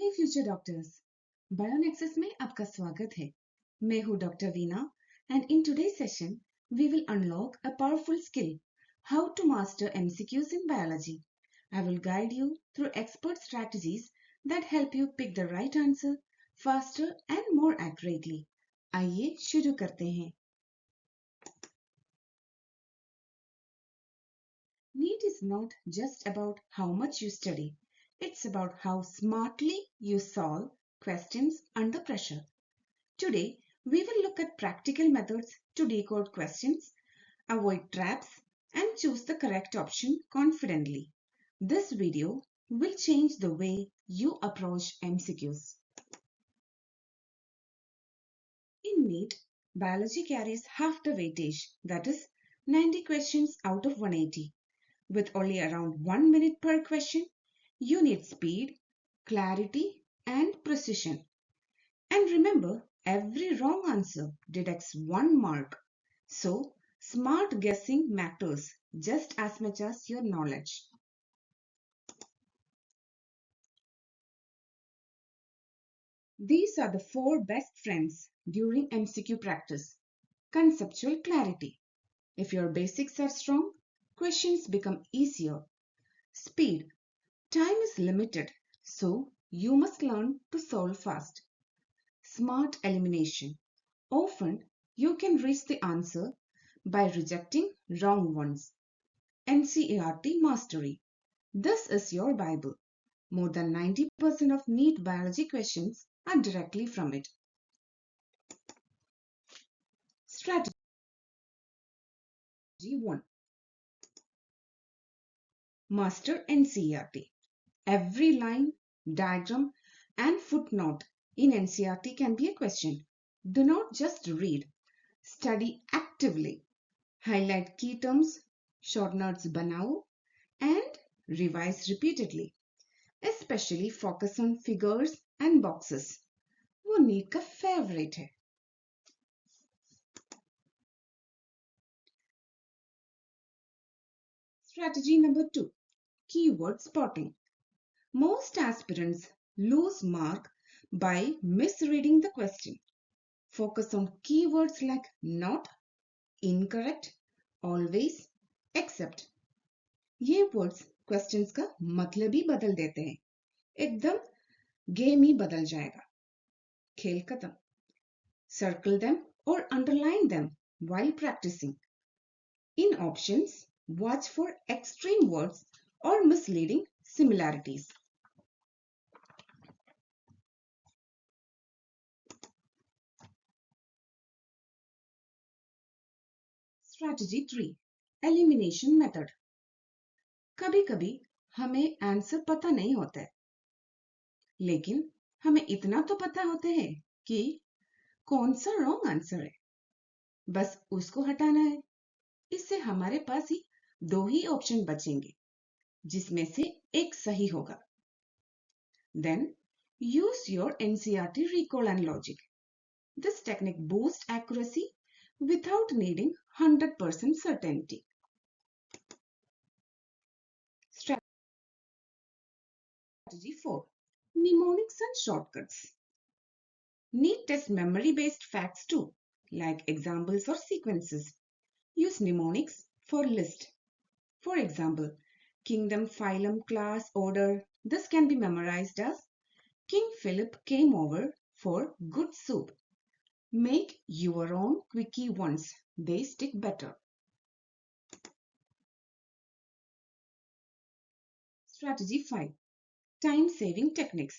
हे future doctors, बायोनेक्सस में आपका स्वागत है। मैं हूं doctor Veena and in today's session we will unlock a powerful skill, how to master MCQs in biology. I will guide you through expert strategies that help you pick the right answer faster and more accurately. आइए शुरू करते हैं। NEET is not just about how much you study. It's about how smartly you solve questions under pressure. Today, we will look at practical methods to decode questions, avoid traps, and choose the correct option confidently. This video will change the way you approach MCQs. In NEET, biology carries half the weightage, that is 90 questions out of 180. With only around 1 minute per question, you need speed, clarity, and precision. And remember, every wrong answer deducts 1 mark. So, smart guessing matters just as much as your knowledge. These are the 4 best friends during MCQ practice. Conceptual clarity. If your basics are strong, questions become easier. Speed. Time is limited, so you must learn to solve fast. Smart elimination. Often, you can reach the answer by rejecting wrong ones. NCERT mastery. This is your Bible. More than 90% of NEET biology questions are directly from it. Strategy 1. Master NCERT. Every line, diagram, and footnote in NCERT can be a question. Do not just read. Study actively. Highlight key terms, short notes banao, and revise repeatedly. Especially focus on figures and boxes. वो NEET का favourite है. Strategy number 2. Keyword spotting. Most aspirants lose mark by misreading the question. Focus on keywords like not, incorrect, always, except. ये words questions का मतलब ही बदल देते हैं. एकदम गेम ही बदल जाएगा. खेल खत्म. Circle them or underline them while practicing. In options, watch for extreme words or misleading similarities. Strategy 3. Elimination method. कभी-कभी हमें आंसर पता नहीं होता है, लेकिन हमें इतना तो पता होता है कि कौन सा रॉन्ग आंसर है. बस उसको हटाना है. इससे हमारे पास ही 2 ही ऑप्शन बचेंगे, जिसमें से एक सही होगा. Then use your NCERT recall and logic. This technique boosts accuracy without needing 100% certainty. Strategy 4. Mnemonics and shortcuts. NEET test memory-based facts too, like examples or sequences. Use mnemonics for list. For example, kingdom, phylum, class, order. This can be memorized as King Philip came over for good soup. Make your own quickie ones. They stick better. Strategy 5. Time-saving techniques.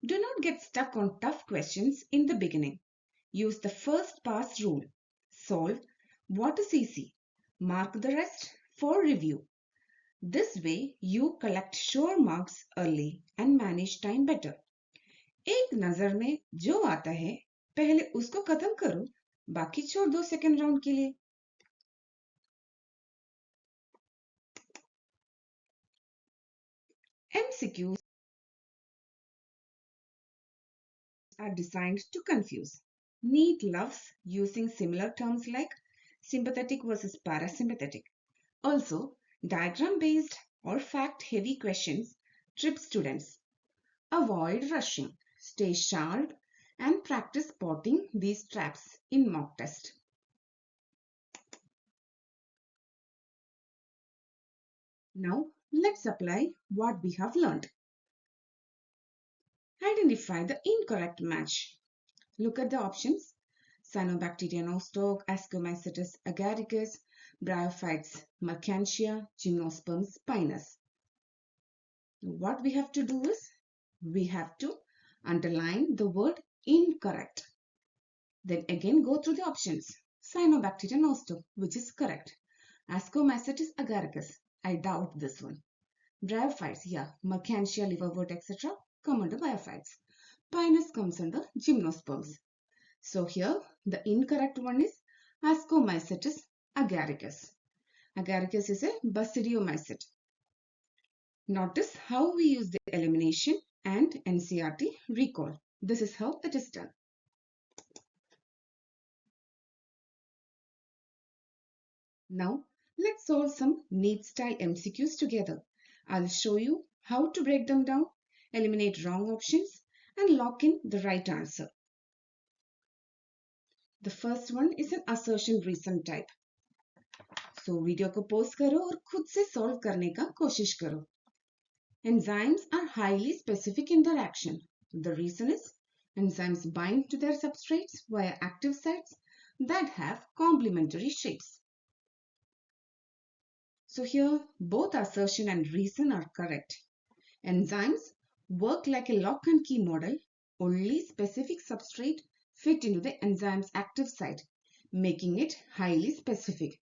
Do not get stuck on tough questions in the beginning. Use the first pass rule. Solve what is easy. Mark the rest for review. This way you collect sure marks early and manage time better. एक नजर में जो आता है पहले उसको खत्म करो, बाकी छोड़ दो सेकंड राउंड के लिए. MCQs are designed to confuse. NEET loves using similar terms like sympathetic versus parasympathetic. Also, diagram-based or fact-heavy questions trip students. Avoid rushing. Stay sharp and practice spotting these traps in mock test. Now, let's apply what we have learned. Identify the incorrect match. Look at the options. Cyanobacteria nostoc, Ascomycetes agaricus, Bryophytes mercantia, Gymnosperms pinus. What we have to do is, we have to underline the word incorrect. Then again go through the options. Cyanobacteria nostoc, which is correct. Ascomycetes agaricus, I doubt this one. Bryophytes, yeah, mercantia, liverwort, etc. come under biophytes. Pinus comes under gymnosperms. So here the incorrect one is Ascomycetes agaricus. Agaricus is a basidiomycete. Notice how we use the elimination and NCERT recall. This is how it is done. Now let's solve some NEET-style MCQs together. I'll show you how to break them down, eliminate wrong options and lock in the right answer. The first one is an assertion-reason type. So video को pause करो और खुद से solve करने का कोशिश करो. Enzymes are highly specific in their action. The reason is enzymes bind to their substrates via active sites that have complementary shapes. So here both assertion and reason are correct. Enzymes work like a lock and key model. Only specific substrate fit into the enzyme's active site, making it highly specific.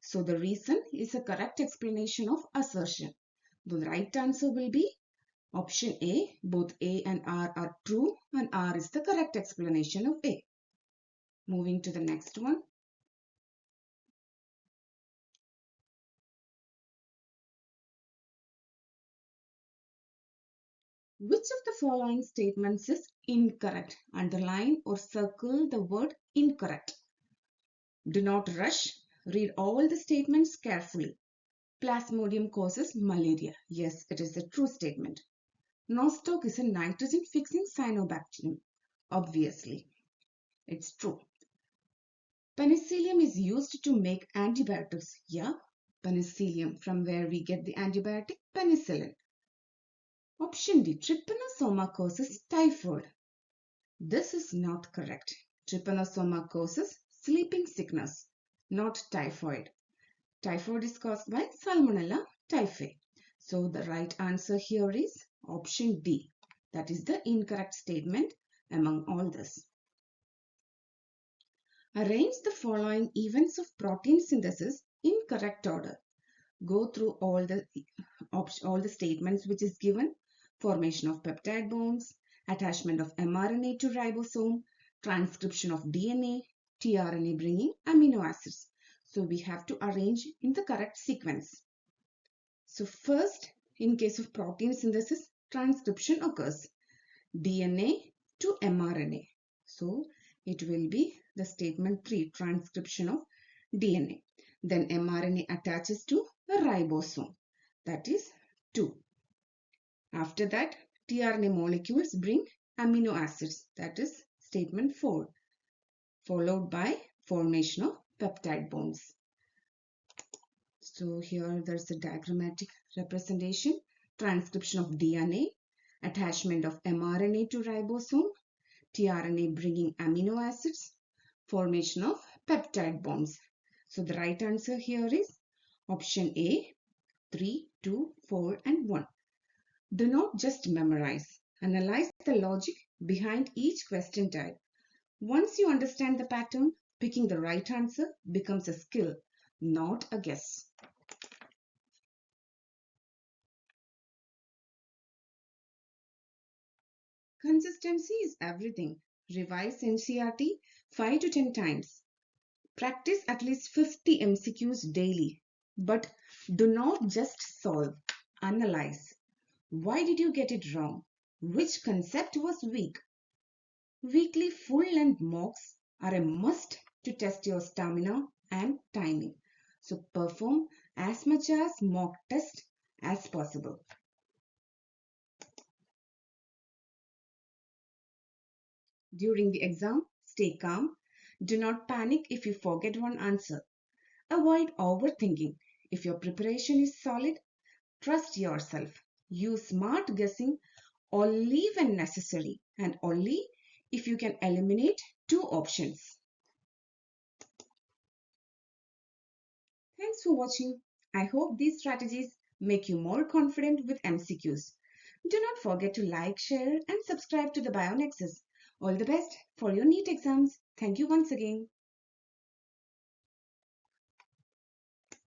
So the reason is a correct explanation of assertion. The right answer will be option A. Both A and R are true and R is the correct explanation of A. Moving to the next one. Which of the following statements is incorrect? Underline or circle the word incorrect. Do not rush. Read all the statements carefully. Plasmodium causes malaria. Yes, it is a true statement. Nostoc is a nitrogen-fixing cyanobacterium. Obviously, it's true. Penicillium is used to make antibiotics. Yeah, penicillium, from where we get the antibiotic penicillin. Option D, trypanosoma causes typhoid. This is not correct. Trypanosoma causes sleeping sickness, not typhoid. Typhoid is caused by Salmonella typhi. So the right answer here is option D. That is the incorrect statement among all this. Arrange the following events of protein synthesis in correct order. Go through all the statements which is given. Formation of peptide bonds, attachment of mRNA to ribosome, transcription of DNA, tRNA bringing amino acids. So we have to arrange in the correct sequence. So first, in case of protein synthesis, transcription occurs. DNA to mRNA. So it will be the statement 3, transcription of DNA. Then mRNA attaches to a ribosome. That is 2. After that, tRNA molecules bring amino acids. That is statement 4. Followed by formation of peptide bonds. So here there's a diagrammatic representation. Transcription of DNA, attachment of mRNA to ribosome, tRNA bringing amino acids, formation of peptide bonds. So the right answer here is option A, 3, 2, 4 and 1. Do not just memorize. Analyze the logic behind each question type. Once you understand the pattern, picking the right answer becomes a skill, not a guess. Consistency is everything. Revise NCERT 5 to 10 times. Practice at least 50 MCQs daily. But do not just solve. Analyze. Why did you get it wrong? Which concept was weak? Weekly full-length mocks are a must to test your stamina and timing. So perform as much as mock test as possible. During the exam, stay calm. Do not panic if you forget one answer. Avoid overthinking. If your preparation is solid, trust yourself. Use smart guessing only when necessary and only if you can eliminate two options. Thanks for watching. I hope these strategies make you more confident with MCQs. Do not forget to like, share and subscribe to the BioNexus. All the best for your NEET exams. Thank you once again.